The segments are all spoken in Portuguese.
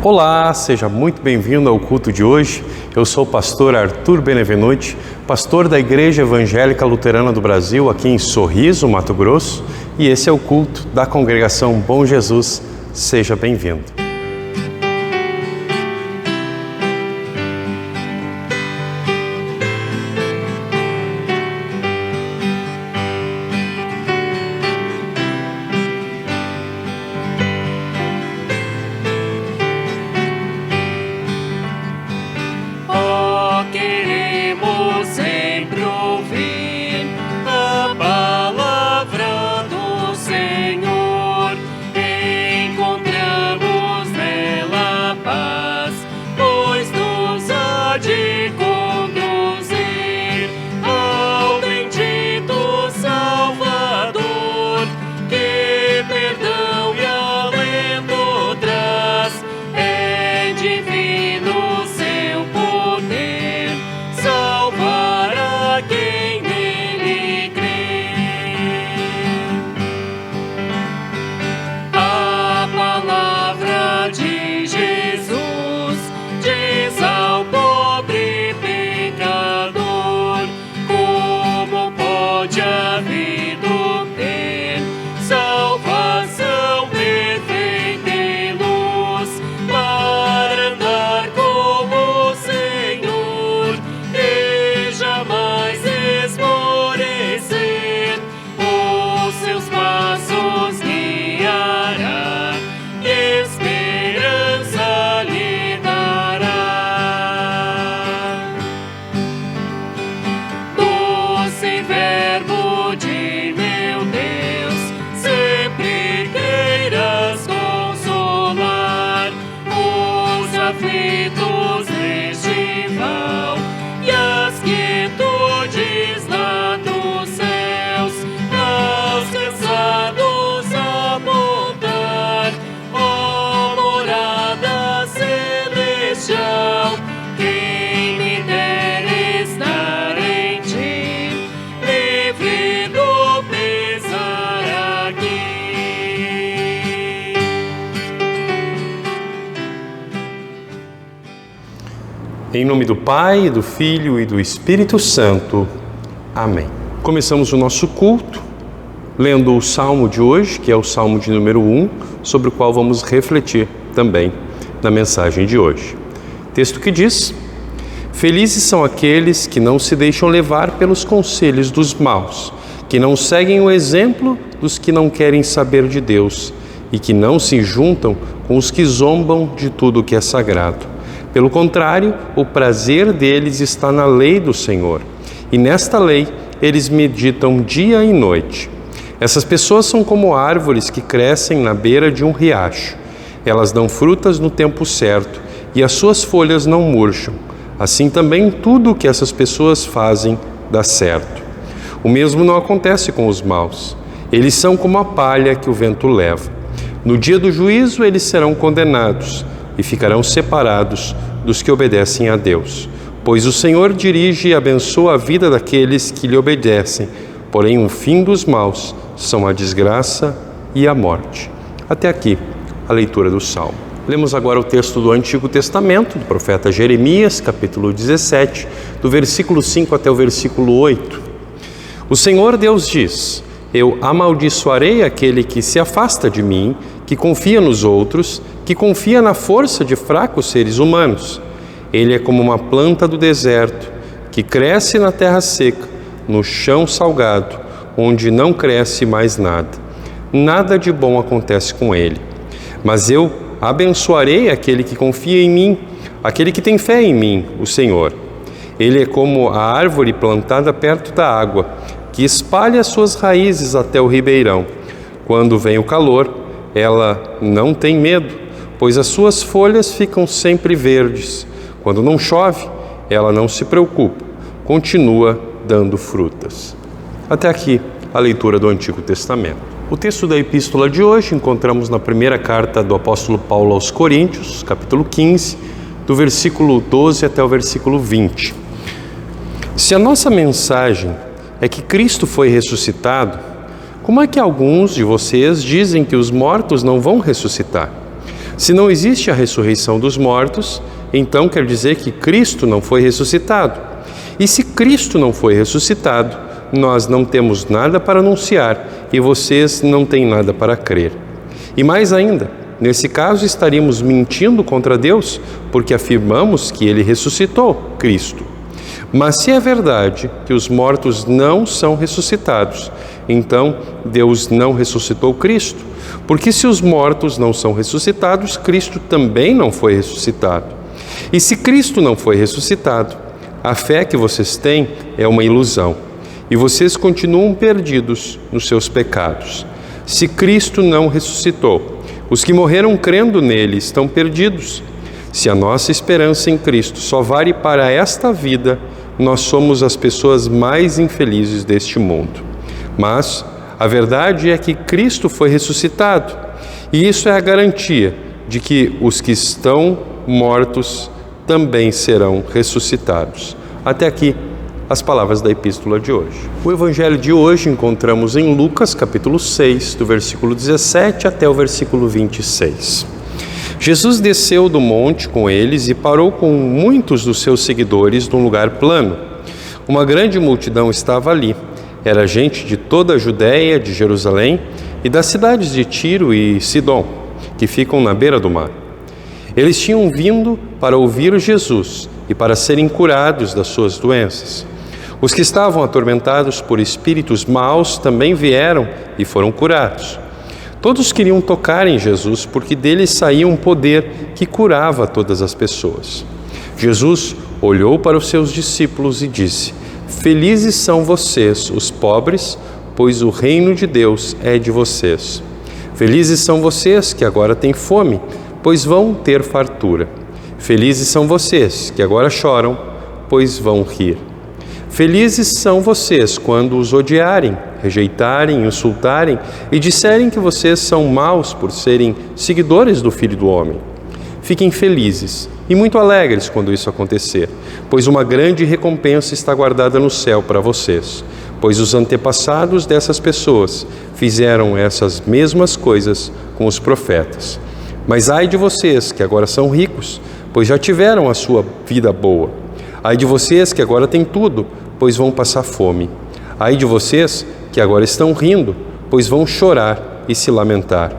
Olá, seja muito bem-vindo ao culto de hoje. Eu sou o pastor Arthur Benevenuti, pastor da Igreja Evangélica Luterana do Brasil, aqui em Sorriso, Mato Grosso, e esse é o culto da Congregação Bom Jesus. Seja bem-vindo. Em nome do Pai, do Filho e do Espírito Santo. Amém. Começamos o nosso culto lendo o Salmo de hoje, que é o Salmo de número 1, sobre o qual vamos refletir também na mensagem de hoje. Texto que diz: Felizes são aqueles que não se deixam levar pelos conselhos dos maus, que não seguem o exemplo dos que não querem saber de Deus e que não se juntam com os que zombam de tudo que é sagrado. Pelo contrário, o prazer deles está na lei do Senhor, e nesta lei eles meditam dia e noite. Essas pessoas são como árvores que crescem na beira de um riacho. Elas dão frutas no tempo certo, e as suas folhas não murcham. Assim também tudo o que essas pessoas fazem dá certo. O mesmo não acontece com os maus. Eles são como a palha que o vento leva. No dia do juízo eles serão condenados e ficarão separados dos que obedecem a Deus. Pois o Senhor dirige e abençoa a vida daqueles que lhe obedecem, porém o fim dos maus são a desgraça e a morte. Até aqui a leitura do Salmo. Lemos agora o texto do Antigo Testamento, do profeta Jeremias, capítulo 17, do versículo 5 até o versículo 8. O Senhor Deus diz: Eu amaldiçoarei aquele que se afasta de mim, que confia nos outros, que confia na força de fracos seres humanos. Ele é como uma planta do deserto, que cresce na terra seca, no chão salgado, onde não cresce mais nada. Nada de bom acontece com ele. Mas eu abençoarei aquele que confia em mim, aquele que tem fé em mim, o Senhor. Ele é como a árvore plantada perto da água, que espalha suas raízes até o ribeirão. Quando vem o calor, ela não tem medo, pois as suas folhas ficam sempre verdes. Quando não chove, ela não se preocupa, continua dando frutas. Até aqui a leitura do Antigo Testamento. O texto da epístola de hoje encontramos na primeira carta do apóstolo Paulo aos Coríntios, capítulo 15, do versículo 12 até o versículo 20. Se a nossa mensagem é que Cristo foi ressuscitado, como é que alguns de vocês dizem que os mortos não vão ressuscitar? Se não existe a ressurreição dos mortos, então quer dizer que Cristo não foi ressuscitado. E se Cristo não foi ressuscitado, nós não temos nada para anunciar e vocês não têm nada para crer. E mais ainda, nesse caso estaríamos mentindo contra Deus, porque afirmamos que Ele ressuscitou Cristo. Mas se é verdade que os mortos não são ressuscitados, então Deus não ressuscitou Cristo, porque se os mortos não são ressuscitados, Cristo também não foi ressuscitado. E se Cristo não foi ressuscitado, a fé que vocês têm é uma ilusão, e vocês continuam perdidos nos seus pecados. Se Cristo não ressuscitou, os que morreram crendo nele estão perdidos. Se a nossa esperança em Cristo só vale para esta vida, nós somos as pessoas mais infelizes deste mundo. Mas a verdade é que Cristo foi ressuscitado, e isso é a garantia de que os que estão mortos também serão ressuscitados. Até aqui as palavras da epístola de hoje. O evangelho de hoje encontramos em Lucas, capítulo 6, do versículo 17 até o versículo 26. Jesus desceu do monte com eles e parou com muitos dos seus seguidores num lugar plano. Uma grande multidão estava ali. Era gente de toda a Judéia, de Jerusalém e das cidades de Tiro e Sidom, que ficam na beira do mar. Eles tinham vindo para ouvir Jesus e para serem curados das suas doenças. Os que estavam atormentados por espíritos maus também vieram e foram curados. Todos queriam tocar em Jesus porque dele saía um poder que curava todas as pessoas. Jesus olhou para os seus discípulos e disse: Felizes são vocês, os pobres, pois o reino de Deus é de vocês. Felizes são vocês que agora têm fome, pois vão ter fartura. Felizes são vocês que agora choram, pois vão rir. Felizes são vocês quando os odiarem, rejeitarem, insultarem e disserem que vocês são maus por serem seguidores do Filho do Homem. Fiquem felizes e muito alegres quando isso acontecer, pois uma grande recompensa está guardada no céu para vocês, pois os antepassados dessas pessoas fizeram essas mesmas coisas com os profetas. Mas ai de vocês que agora são ricos, pois já tiveram a sua vida boa. Ai de vocês que agora têm tudo, pois vão passar fome. Ai de vocês que agora estão rindo, pois vão chorar e se lamentar.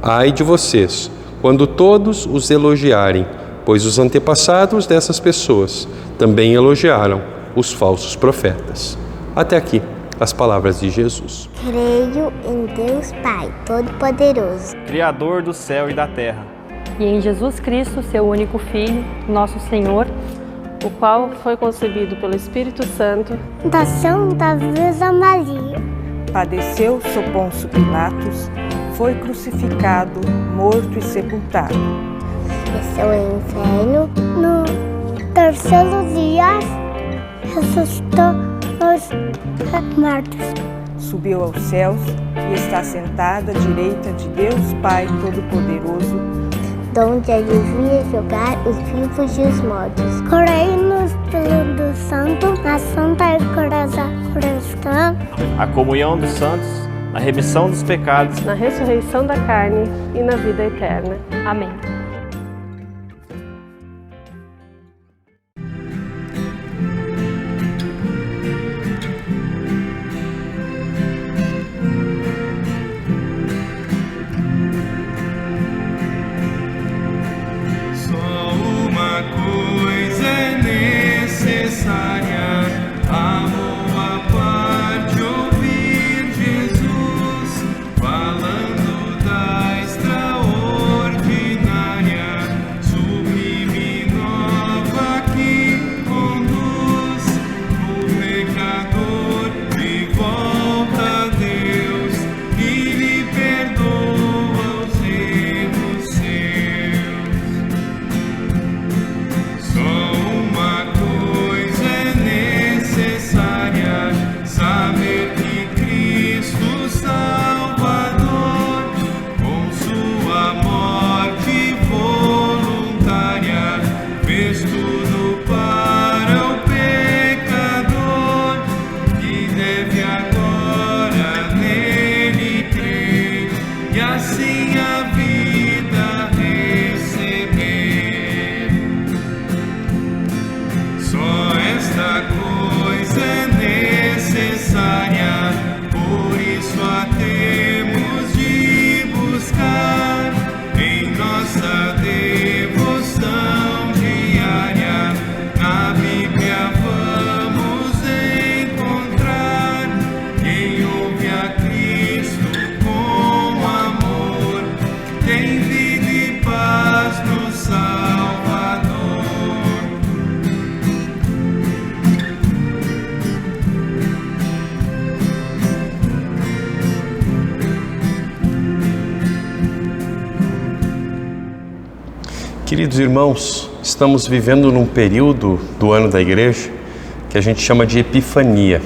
Ai de vocês, quando todos os elogiarem, pois os antepassados dessas pessoas também elogiaram os falsos profetas. Até aqui as palavras de Jesus. Creio em Deus Pai Todo-Poderoso, Criador do céu e da terra, e em Jesus Cristo, seu único Filho, nosso Senhor, o qual foi concebido pelo Espírito Santo, da Santa Virgem Maria, padeceu sob Pôncio Pilatos, foi crucificado, morto e sepultado. Desceu ao inferno, no terceiro dia ressuscitou os mortos. Subiu aos céus e está sentado à direita de Deus Pai Todo-Poderoso, donde ele via julgar os vivos e os mortos. Creio no Espírito Santo, na Santa Igreja Cristã, a comunhão dos santos, a remissão dos pecados, na ressurreição da carne e na vida eterna. Amém. Falando da extraordinária Queridos irmãos, estamos vivendo num período do ano da Igreja que a gente chama de Epifania.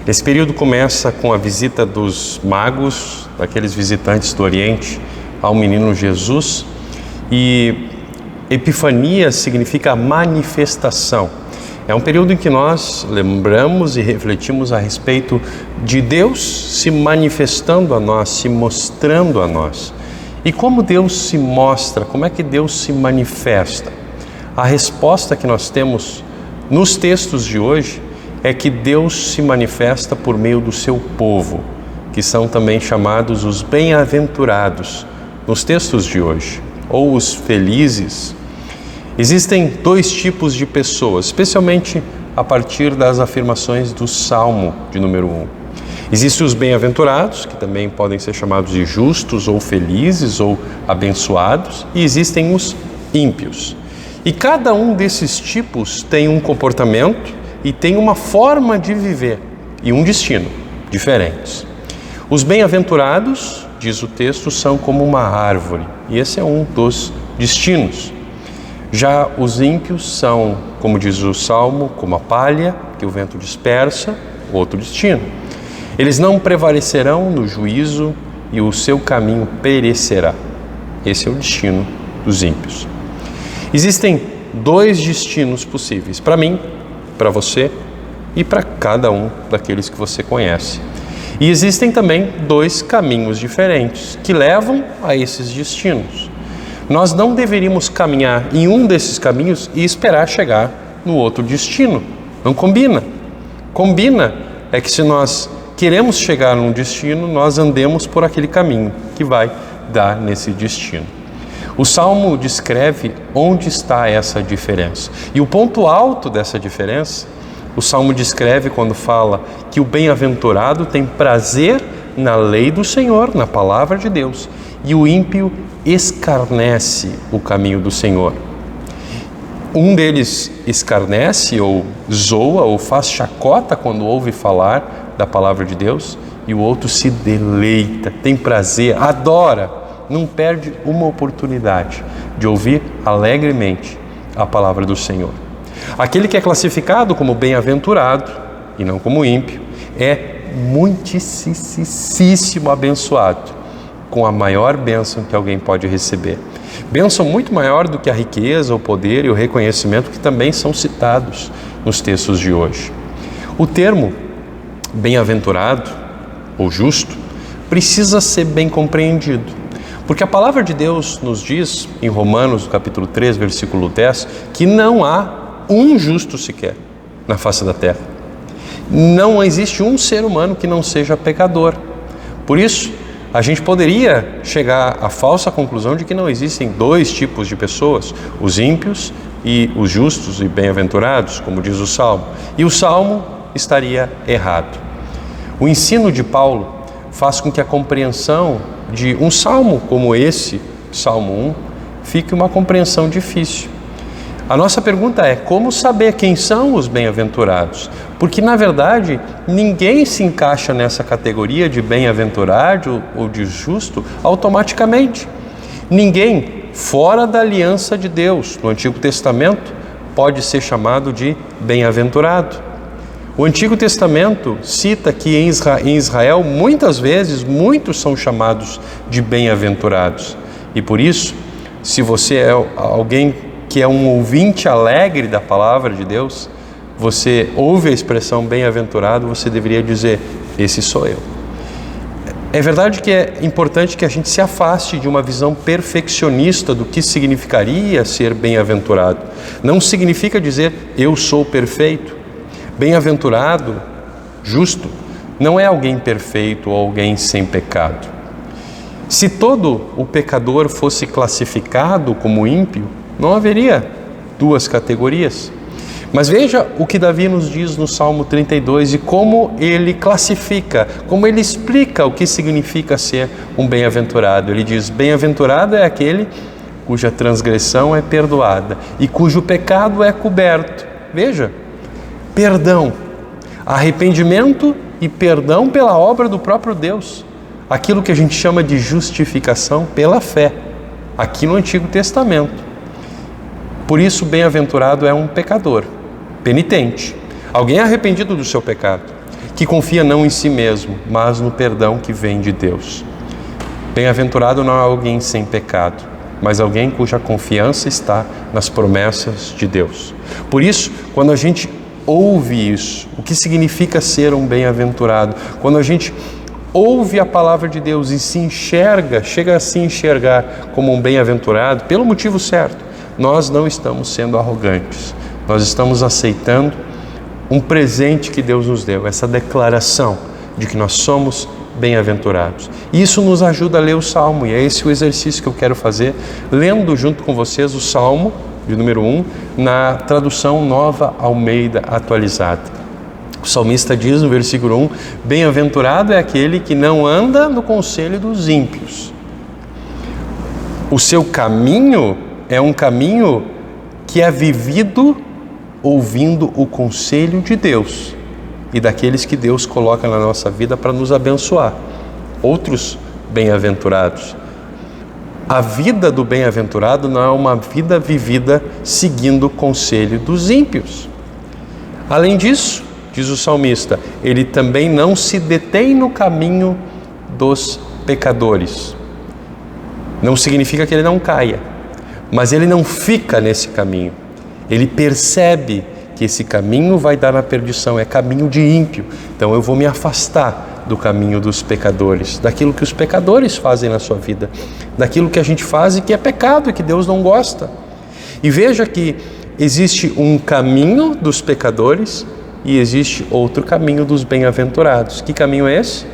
Esse período começa com a visita dos magos, daqueles visitantes do Oriente, ao menino Jesus, e Epifania significa manifestação. É um período em que nós lembramos e refletimos a respeito de Deus se manifestando a nós, se mostrando a nós. E como Deus se mostra, como é que Deus se manifesta? A resposta que nós temos nos textos de hoje é que Deus se manifesta por meio do seu povo, que são também chamados os bem-aventurados nos textos de hoje, ou os felizes. Existem dois tipos de pessoas, especialmente a partir das afirmações do Salmo de número 1. Existem os bem-aventurados, que também podem ser chamados de justos ou felizes ou abençoados, e existem os ímpios. E cada um desses tipos tem um comportamento e tem uma forma de viver e um destino diferentes. Os bem-aventurados, diz o texto, são como uma árvore, e esse é um dos destinos. Já os ímpios são, como diz o Salmo, como a palha que o vento dispersa, outro destino. Eles não prevalecerão no juízo e o seu caminho perecerá. Esse é o destino dos ímpios. Existem dois destinos possíveis, para mim, para você e para cada um daqueles que você conhece. E existem também dois caminhos diferentes que levam a esses destinos. Nós não deveríamos caminhar em um desses caminhos e esperar chegar no outro destino. Não combina. Combina é que se nós queremos chegar num destino, nós andemos por aquele caminho que vai dar nesse destino. O Salmo descreve onde está essa diferença. E o ponto alto dessa diferença, o Salmo descreve quando fala que o bem-aventurado tem prazer na lei do Senhor, na palavra de Deus, e o ímpio escarnece o caminho do Senhor. Um deles escarnece ou zoa ou faz chacota quando ouve falar da palavra de Deus, e o outro se deleita, tem prazer, adora, não perde uma oportunidade de ouvir alegremente a palavra do Senhor. Aquele que é classificado como bem-aventurado e não como ímpio é muitíssimo abençoado, com a maior bênção que alguém pode receber. Bênção muito maior do que a riqueza, o poder e o reconhecimento que também são citados nos textos de hoje. O termo bem-aventurado ou justo precisa ser bem compreendido, porque a palavra de Deus nos diz em Romanos capítulo 3, versículo 10, que não há um justo sequer na face da terra. Não existe um ser humano que não seja pecador. Por isso, a gente poderia chegar à falsa conclusão de que não existem dois tipos de pessoas, os ímpios e os justos e bem-aventurados, como diz o Salmo. E o Salmo estaria errado. O ensino de Paulo faz com que a compreensão de um salmo como esse, Salmo 1, fique uma compreensão difícil. A nossa pergunta é: como saber quem são os bem-aventurados? Porque, na verdade, ninguém se encaixa nessa categoria de bem-aventurado ou de justo automaticamente. Ninguém fora da aliança de Deus, no Antigo Testamento, pode ser chamado de bem-aventurado. O Antigo Testamento cita que em Israel, muitas vezes, muitos são chamados de bem-aventurados. E por isso, se você é alguém que é um ouvinte alegre da palavra de Deus, você ouve a expressão bem-aventurado, você deveria dizer: esse sou eu. É verdade que é importante que a gente se afaste de uma visão perfeccionista do que significaria ser bem-aventurado. Não significa dizer eu sou perfeito. Bem-aventurado, justo, não é alguém perfeito ou alguém sem pecado. Se todo o pecador fosse classificado como ímpio, não haveria duas categorias. Mas veja o que Davi nos diz no Salmo 32 e como ele classifica, como ele explica o que significa ser um bem-aventurado. Ele diz: bem-aventurado é aquele cuja transgressão é perdoada e cujo pecado é coberto. Veja, perdão, arrependimento e perdão pela obra do próprio Deus. Aquilo que a gente chama de justificação pela fé, aqui no Antigo Testamento. Por isso, bem-aventurado é um pecador, penitente, alguém arrependido do seu pecado, que confia não em si mesmo, mas no perdão que vem de Deus. Bem-aventurado não é alguém sem pecado, mas alguém cuja confiança está nas promessas de Deus. Por isso, quando a gente ouve isso, o que significa ser um bem-aventurado? Quando a gente ouve a palavra de Deus e se enxerga, chega a se enxergar como um bem-aventurado, pelo motivo certo, nós não estamos sendo arrogantes, nós estamos aceitando um presente que Deus nos deu, essa declaração de que nós somos bem-aventurados. Isso nos ajuda a ler o Salmo, e é esse o exercício que eu quero fazer, lendo junto com vocês o Salmo de número 1, na tradução Nova Almeida Atualizada. O salmista diz no versículo 1, bem-aventurado é aquele que não anda no conselho dos ímpios. O seu caminho é um caminho que é vivido ouvindo o conselho de Deus e daqueles que Deus coloca na nossa vida para nos abençoar. Outros bem-aventurados. A vida do bem-aventurado não é uma vida vivida seguindo o conselho dos ímpios. Além disso, diz o salmista, ele também não se detém no caminho dos pecadores. Não significa que ele não caia, mas ele não fica nesse caminho. Ele percebe que esse caminho vai dar na perdição, é caminho de ímpio. Então eu vou me afastar do caminho dos pecadores, daquilo que os pecadores fazem na sua vida, daquilo que a gente faz e que é pecado e que Deus não gosta. E veja que existe um caminho dos pecadores e existe outro caminho dos bem-aventurados. Que caminho é esse?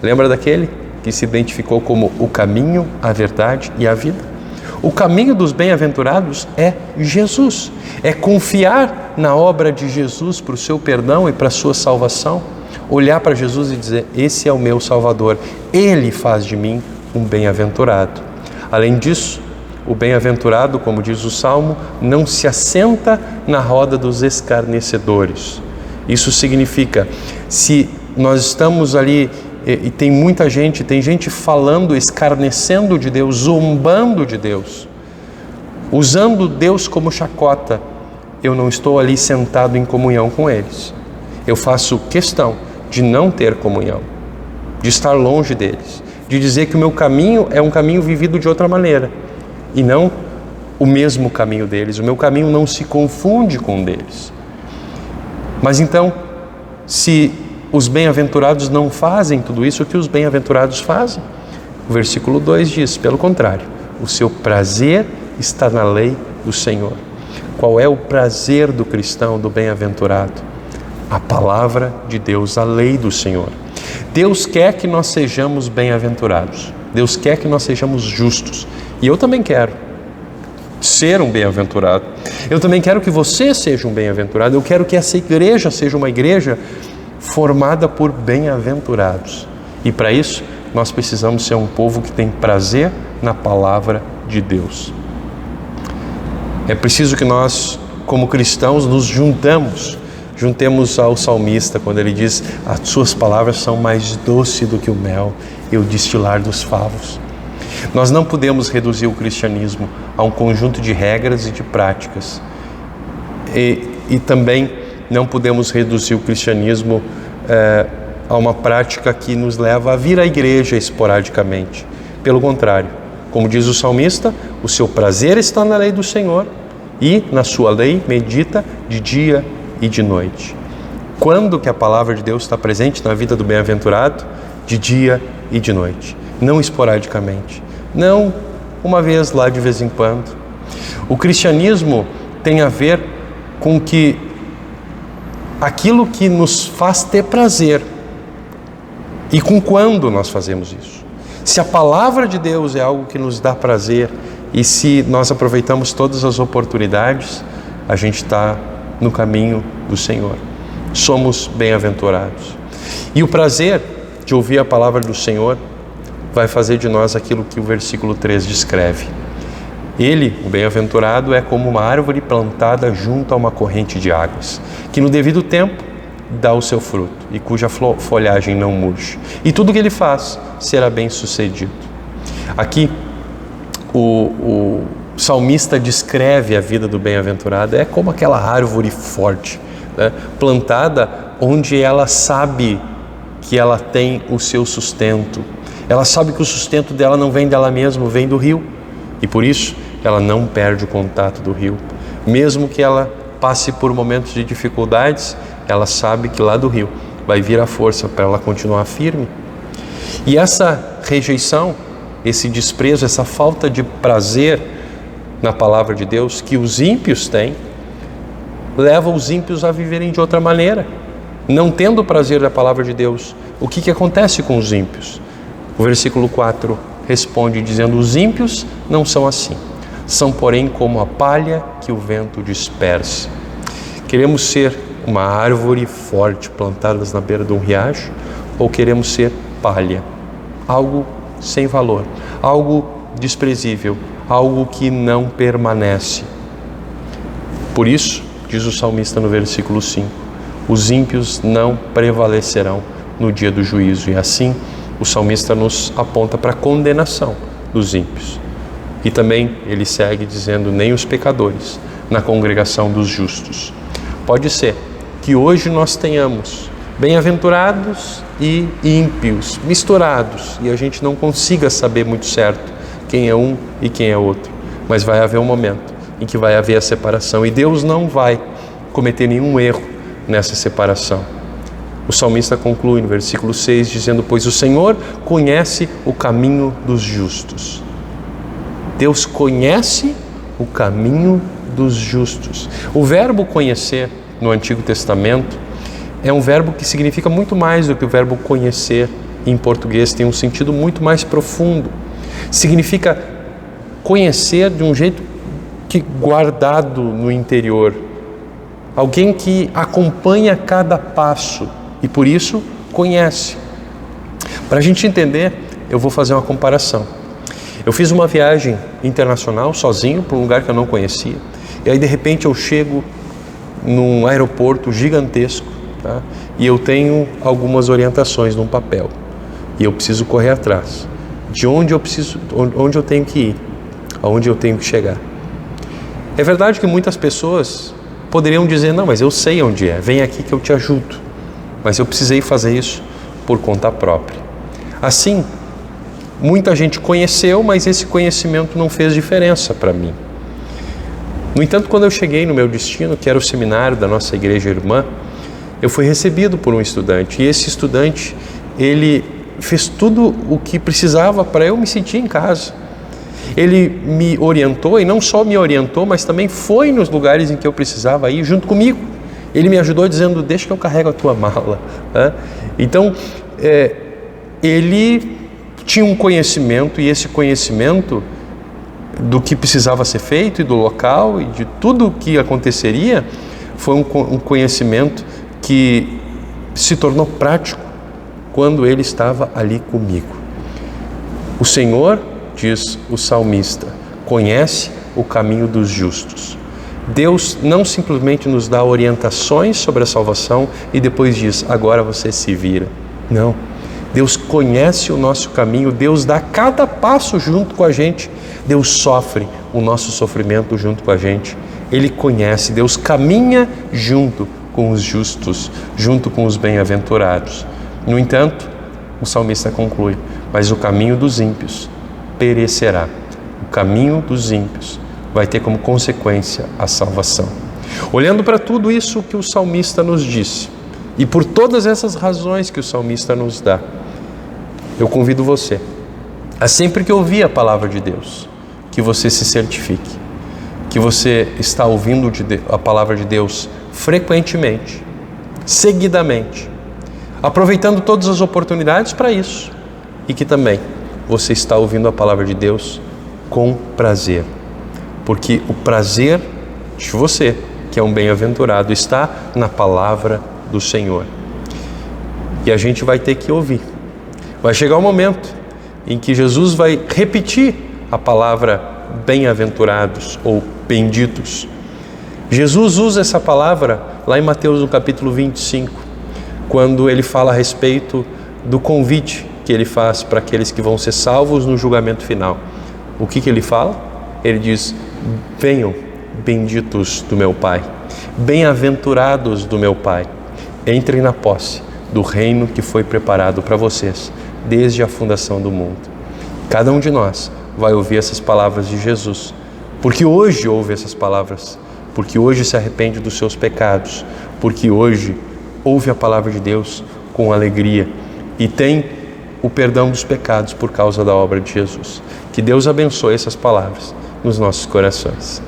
Lembra daquele que se identificou como o caminho, a verdade e a vida? O caminho dos bem-aventurados é Jesus, é confiar na obra de Jesus para o seu perdão e para a sua salvação, olhar para Jesus e dizer, esse é o meu Salvador, Ele faz de mim um bem-aventurado. Além disso, o bem-aventurado, como diz o Salmo, não se assenta na roda dos escarnecedores. Isso significa, se nós estamos ali e tem muita gente, tem gente falando, escarnecendo de Deus, zombando de Deus, usando Deus como chacota, eu não estou ali sentado em comunhão com eles. Eu faço questão de não ter comunhão, de estar longe deles, de dizer que o meu caminho é um caminho vivido de outra maneira e não o mesmo caminho deles. O meu caminho não se confunde com o deles. Mas então, se os bem-aventurados não fazem tudo isso, o que os bem-aventurados fazem? O versículo 2 diz, pelo contrário, o seu prazer está na lei do Senhor. Qual é o prazer do cristão, do bem-aventurado? A palavra de Deus, a lei do Senhor. Deus quer que nós sejamos bem-aventurados. Deus quer que nós sejamos justos. E eu também quero ser um bem-aventurado. Eu também quero que você seja um bem-aventurado. Eu quero que essa igreja seja uma igreja formada por bem-aventurados. E para isso, nós precisamos ser um povo que tem prazer na palavra de Deus. É preciso que nós, como cristãos, nos juntemos ao salmista, quando ele diz, as suas palavras são mais doces do que o mel e o destilar dos favos. Nós não podemos reduzir o cristianismo a um conjunto de regras e de práticas. E também não podemos reduzir o cristianismo a uma prática que nos leva a vir à igreja esporadicamente. Pelo contrário, como diz o salmista, o seu prazer está na lei do Senhor e na sua lei medita de dia e de noite. Quando que a palavra de Deus está presente na vida do bem-aventurado? De dia e de noite, não esporadicamente, não uma vez lá de vez em quando. O cristianismo tem a ver com que aquilo que nos faz ter prazer e com quando nós fazemos isso. Se a palavra de Deus é algo que nos dá prazer e se nós aproveitamos todas as oportunidades, a gente está no caminho do Senhor. Somos bem-aventurados. E o prazer de ouvir a palavra do Senhor vai fazer de nós aquilo que o versículo 3 descreve. Ele, o bem-aventurado, é como uma árvore plantada junto a uma corrente de águas, que no devido tempo dá o seu fruto e cuja folhagem não murcha. E tudo que ele faz será bem sucedido. Aqui, o o salmista descreve a vida do bem-aventurado é como aquela árvore forte, né, plantada onde ela sabe que ela tem o seu sustento. Ela sabe que o sustento dela não vem dela mesma, vem do rio. E por isso ela não perde o contato do rio. Mesmo que ela passe por momentos de dificuldades, ela sabe que lá do rio vai vir a força para ela continuar firme. E essa rejeição, esse desprezo, essa falta de prazer na palavra de Deus que os ímpios têm, leva os ímpios a viverem de outra maneira, não tendo prazer da palavra de Deus. O que acontece com os ímpios? O versículo 4 responde dizendo: os ímpios não são assim, são porém como a palha que o vento dispersa. Queremos ser uma árvore forte plantada na beira de um riacho, ou queremos ser palha, algo sem valor, algo desprezível, algo que não permanece? Por isso, diz o salmista no versículo 5, os ímpios não prevalecerão no dia do juízo. E assim o salmista nos aponta para a condenação dos ímpios. E também ele segue dizendo: nem os pecadores na congregação dos justos. Pode ser que hoje nós tenhamos bem-aventurados e ímpios misturados e a gente não consiga saber muito certo quem é um e quem é outro, mas vai haver um momento em que vai haver a separação e Deus não vai cometer nenhum erro nessa separação. O salmista conclui no versículo 6 dizendo: pois o Senhor conhece o caminho dos justos. Deus conhece o caminho dos justos. O verbo conhecer no Antigo Testamento é um verbo que significa muito mais do que o verbo conhecer em português, tem um sentido muito mais profundo. Significa conhecer de um jeito que guardado no interior. Alguém que acompanha cada passo e por isso conhece. Para a gente entender, eu vou fazer uma comparação. Eu fiz uma viagem internacional sozinho para um lugar que eu não conhecia. E aí de repente eu chego num aeroporto gigantesco, tá? E eu tenho algumas orientações num papel. E eu preciso correr atrás de onde eu tenho que ir, aonde eu tenho que chegar. É verdade que muitas pessoas poderiam dizer: não, mas eu sei onde é, vem aqui que eu te ajudo. Mas eu precisei fazer isso por conta própria. Assim, muita gente conheceu, mas esse conhecimento não fez diferença para mim. No entanto, quando eu cheguei no meu destino, que era o seminário da nossa igreja irmã, eu fui recebido por um estudante. E esse estudante, ele fez tudo o que precisava para eu me sentir em casa. Ele me orientou, e não só me orientou, mas também foi nos lugares em que eu precisava ir junto comigo. Ele me ajudou dizendo: deixa que eu carrego a tua mala. Então, ele tinha um conhecimento, e esse conhecimento do que precisava ser feito e do local e de tudo o que aconteceria foi um conhecimento que se tornou prático quando ele estava ali comigo. O Senhor, diz o salmista, conhece o caminho dos justos. Deus não simplesmente nos dá orientações sobre a salvação e depois diz: agora você se vira. Não. Deus conhece o nosso caminho, Deus dá cada passo junto com a gente, Deus sofre o nosso sofrimento junto com a gente. Ele conhece, Deus caminha junto com os justos, junto com os bem-aventurados. No entanto, o salmista conclui: mas o caminho dos ímpios perecerá. O caminho dos ímpios vai ter como consequência a salvação. Olhando para tudo isso que o salmista nos disse, e por todas essas razões que o salmista nos dá, eu convido você a, sempre que ouvir a palavra de Deus, que você se certifique, que você está ouvindo a palavra de Deus frequentemente, seguidamente, aproveitando todas as oportunidades para isso, e que também você está ouvindo a palavra de Deus com prazer, porque o prazer de você, que é um bem-aventurado, está na palavra do Senhor. E a gente vai ter que ouvir. Vai chegar um momento em que Jesus vai repetir a palavra bem-aventurados ou benditos. Jesus usa essa palavra lá em Mateus no capítulo 25, quando ele fala a respeito do convite que ele faz para aqueles que vão ser salvos no julgamento final. O que ele fala? Ele diz: Venham, benditos do meu Pai, bem-aventurados do meu Pai, entrem na posse do reino que foi preparado para vocês desde a fundação do mundo. Cada um de nós vai ouvir essas palavras de Jesus, porque hoje ouve essas palavras, porque hoje se arrepende dos seus pecados, porque hoje ouve a palavra de Deus com alegria e tem o perdão dos pecados por causa da obra de Jesus. Que Deus abençoe essas palavras nos nossos corações.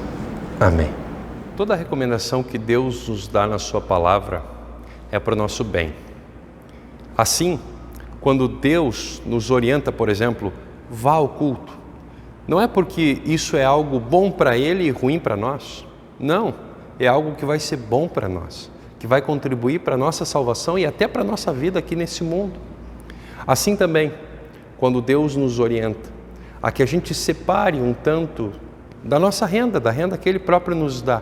Amém. Toda a recomendação que Deus nos dá na sua palavra é para o nosso bem. Assim, quando Deus nos orienta, por exemplo, vá ao culto, não é porque isso é algo bom para Ele e ruim para nós. Não, é algo que vai ser bom para nós, que vai contribuir para a nossa salvação e até para a nossa vida aqui nesse mundo. Assim também, quando Deus nos orienta a que a gente separe um tanto da nossa renda, da renda que Ele próprio nos dá,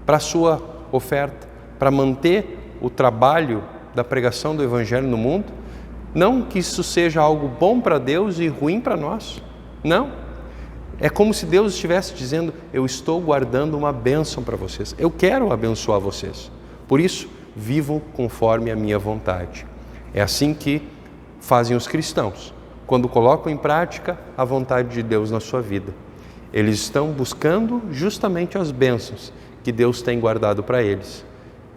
para a sua oferta, para manter o trabalho da pregação do Evangelho no mundo, não que isso seja algo bom para Deus e ruim para nós, não. É como se Deus estivesse dizendo, eu estou guardando uma bênção para vocês, eu quero abençoar vocês, por isso, vivam conforme a minha vontade. É assim que fazem os cristãos, quando colocam em prática a vontade de Deus na sua vida. Eles estão buscando justamente as bênçãos que Deus tem guardado para eles,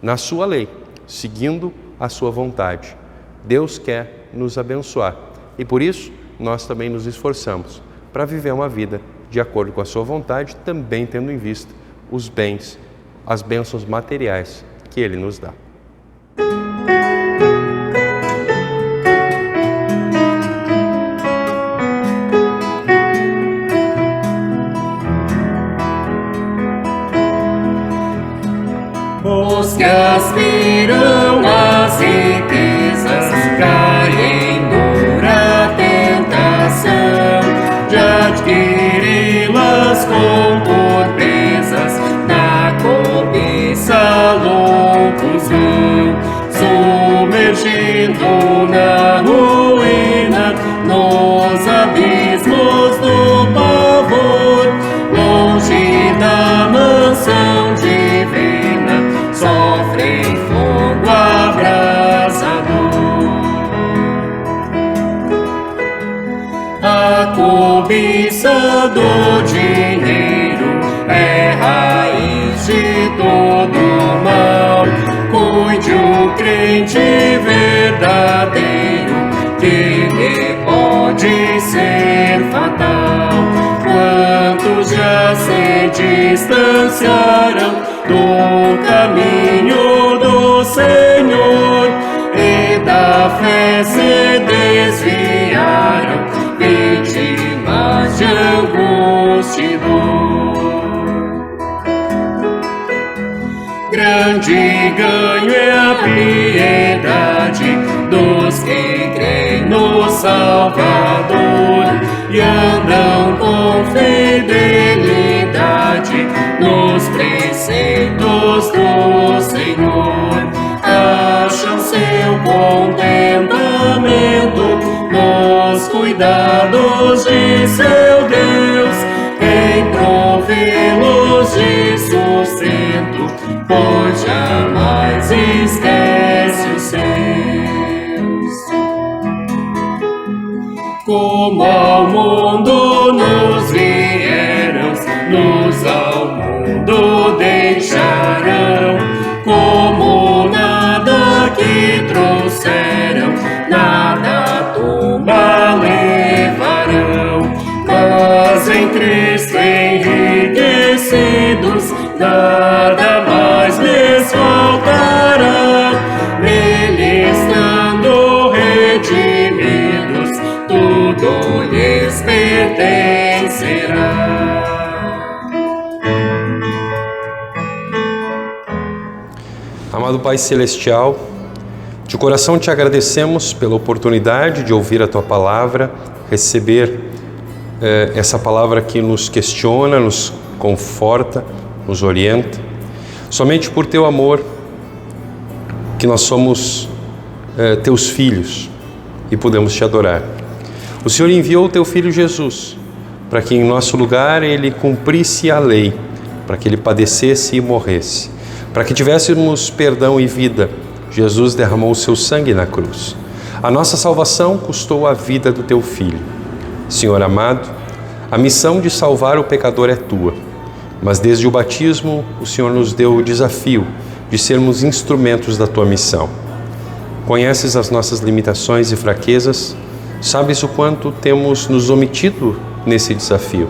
na sua lei, seguindo a sua vontade. Deus quer nos abençoar e por isso nós também nos esforçamos para viver uma vida de acordo com a sua vontade, também tendo em vista os bens, as bênçãos materiais que Ele nos dá. Os que aspiram às riquezas caem em dura tentação de adquiri-las com torpezas, na cobiça loucos vão, submergindo na ruína, nos abismos do pavor, longe da mansão divina, sofrem fogo abrasador. A cobiça do dinheiro é raiz de todo mal. Cuide o crente verdadeiro, que lhe pode ser fatal. Quantos já se distanciaram do caminho do Senhor e da fé se desviaram, vítimas de angústia e dor. Grande ganho é a piedade dos que creem no Salvador e andam com fidelidade nos preceitos do Senhor. Acham seu contentamento nos cuidados de seu Deus, em provê-los de sustento, pois jamais esquece os seus. Como ao mundo nos vieram, nos ao mundo deixarão, como nada que trouxeram, nada à tumba levarão. Mas em Cristo enriquecidos, nada mais lhes faltará. Nele estando redimidos, tudo lhes pertencerá. Amado Pai Celestial, de coração te agradecemos pela oportunidade de ouvir a Tua Palavra, receber essa palavra que nos questiona, nos conforta, nos orienta. Somente por Teu amor que nós somos Teus filhos e podemos Te adorar. O Senhor enviou o Teu Filho Jesus para que em nosso lugar Ele cumprisse a lei, para que Ele padecesse e morresse, para que tivéssemos perdão e vida. Jesus derramou o seu sangue na cruz. A nossa salvação custou a vida do teu Filho. Senhor amado, a missão de salvar o pecador é tua, mas desde o batismo o Senhor nos deu o desafio de sermos instrumentos da tua missão. Conheces as nossas limitações e fraquezas, sabes o quanto temos nos omitido nesse desafio.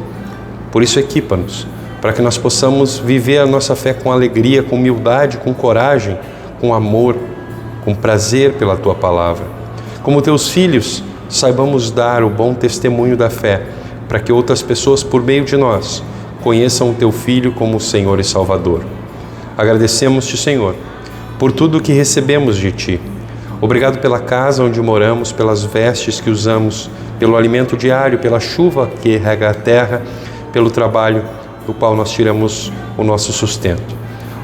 Por isso equipa-nos, para que nós possamos viver a nossa fé com alegria, com humildade, com coragem, com amor, com prazer pela tua palavra. Como teus filhos, saibamos dar o bom testemunho da fé, para que outras pessoas, por meio de nós, conheçam o teu Filho como Senhor e Salvador. Agradecemos-te, Senhor, por tudo o que recebemos de ti. Obrigado pela casa onde moramos, pelas vestes que usamos, pelo alimento diário, pela chuva que rega a terra, pelo trabalho do qual nós tiramos o nosso sustento.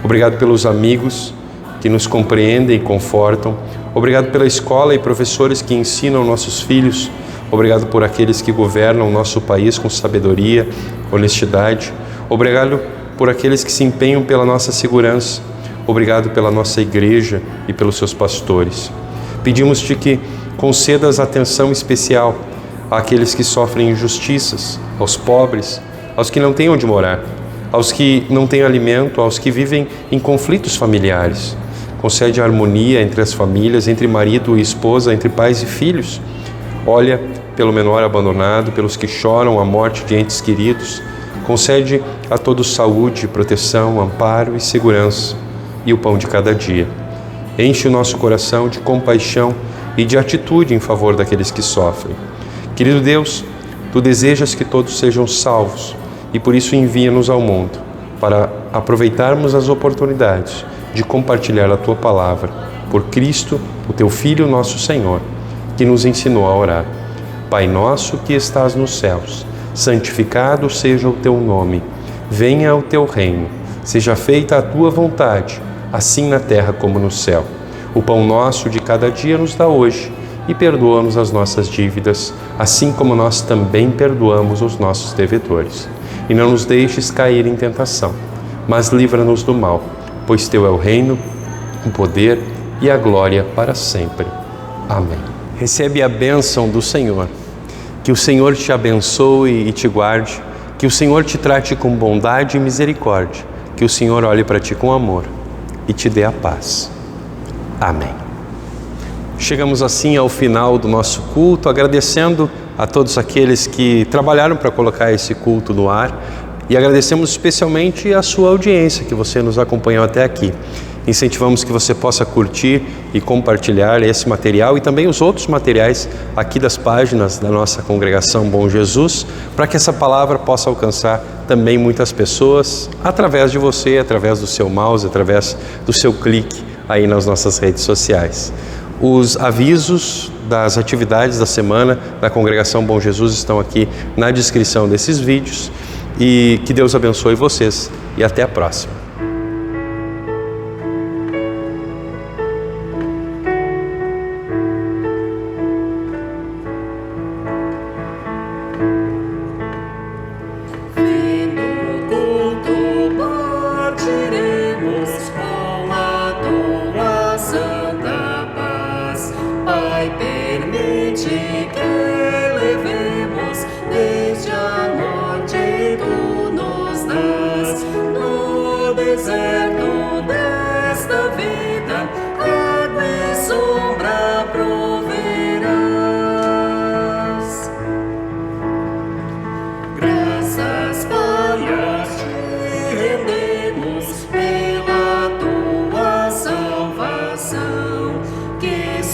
Obrigado pelos amigos que nos compreendem e confortam. Obrigado pela escola e professores que ensinam nossos filhos. Obrigado por aqueles que governam o nosso país com sabedoria, honestidade. Obrigado por aqueles que se empenham pela nossa segurança. Obrigado pela nossa igreja e pelos seus pastores. Pedimos-te que concedas atenção especial àqueles que sofrem injustiças, aos pobres, aos que não têm onde morar, aos que não têm alimento, aos que vivem em conflitos familiares. Concede harmonia entre as famílias, entre marido e esposa, entre pais e filhos. Olha pelo menor abandonado, pelos que choram a morte de entes queridos. Concede a todos saúde, proteção, amparo e segurança, e o pão de cada dia. Enche o nosso coração de compaixão e de atitude em favor daqueles que sofrem. Querido Deus, Tu desejas que todos sejam salvos e por isso envia-nos ao mundo, para aproveitarmos as oportunidades de compartilhar a Tua Palavra, por Cristo, o Teu Filho, nosso Senhor, que nos ensinou a orar. Pai nosso que estás nos céus, santificado seja o Teu nome. Venha o Teu reino. Seja feita a Tua vontade, assim na terra como no céu. O pão nosso de cada dia nos dá hoje e perdoa-nos as nossas dívidas, assim como nós também perdoamos os nossos devedores. E não nos deixes cair em tentação, mas livra-nos do mal, pois Teu é o reino, o poder e a glória para sempre. Amém. Recebe a bênção do Senhor. Que o Senhor te abençoe e te guarde, que o Senhor te trate com bondade e misericórdia, que o Senhor olhe para ti com amor e te dê a paz. Amém. Chegamos assim ao final do nosso culto, agradecendo a todos aqueles que trabalharam para colocar esse culto no ar e agradecemos especialmente a sua audiência, que você nos acompanhou até aqui. Incentivamos que você possa curtir e compartilhar esse material e também os outros materiais aqui das páginas da nossa congregação Bom Jesus, para que essa palavra possa alcançar também muitas pessoas através de você, através do seu mouse, através do seu clique aí nas nossas redes sociais. Os avisos das atividades da semana da congregação Bom Jesus estão aqui na descrição desses vídeos e que Deus abençoe vocês e até a próxima.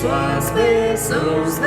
Suas bênçãos